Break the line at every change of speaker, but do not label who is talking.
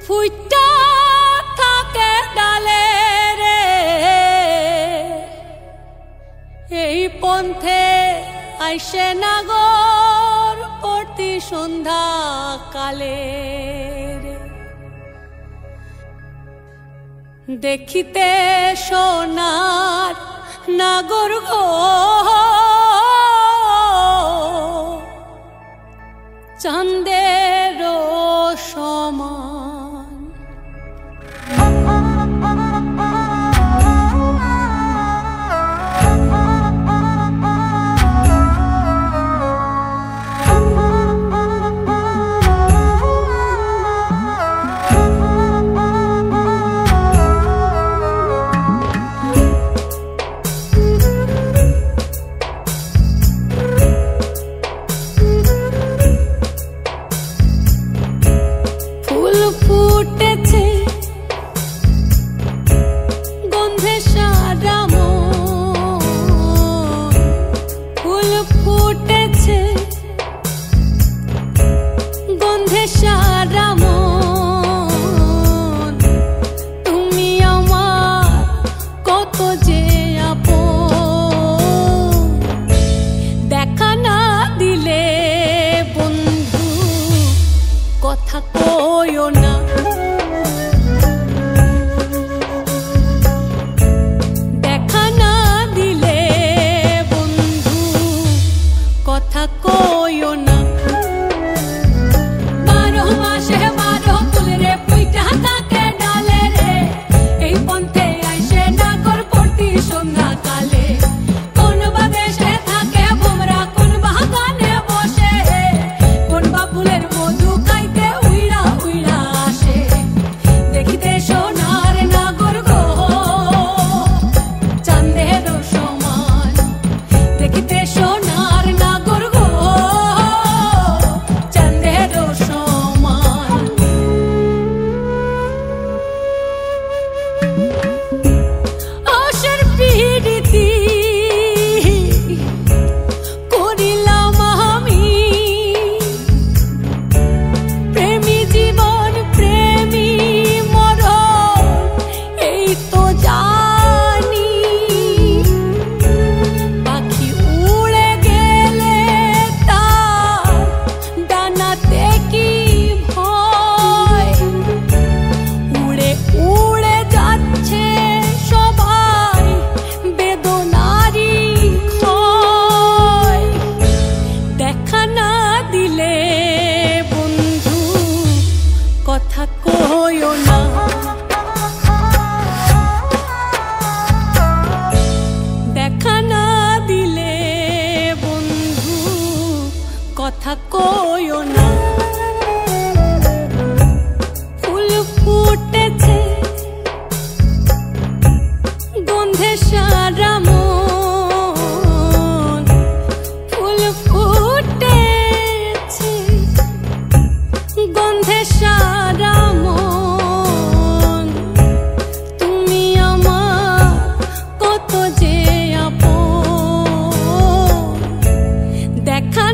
ফুইটা থাকে ডালে রে এই পন্থে আইসে নাগর প্রতি সন্ধ্যা কালে দেখিতে সোনার নাগর গো চাঁদের সমান কথা কইও না দেখা না দিলে বন্ধু কথা কইও না 12 মাসে 12 ফুল রে ফুইটা থাকে ডালে রে এই পন্থে আইসে নাগর প্রতি সন্ধ্যা কালে কোন বা দেশে থাকে ভোমরা কোন বাগানে বসে কোন বা ফুলের মধু খাইতে উইড়া উইড়া আসে দেখিতে সোনার নাগর গো চাঁদের সমান দেখিতে সোনার নাগর গো চাঁদের সমান আশার পিড়িতি করিলাম আমি প্রেমী জীবন প্রেমী মরণ এই তো জানি পাখি উড়ে গেলে তার ডানাতে কি ভয় উড়ে উড়ে যাচ্ছে সবাই বেদনারি ক্ষয় দেখা না দিলে বন্ধু কথা কইও না দেখা না দিলে বন্ধু কথা কইও না ফুল ফুটেছে গন্ধে সারা মন ফুল ফুটেছে গন্ধে সারা মন তুমি আমার কত যে আপন দেখা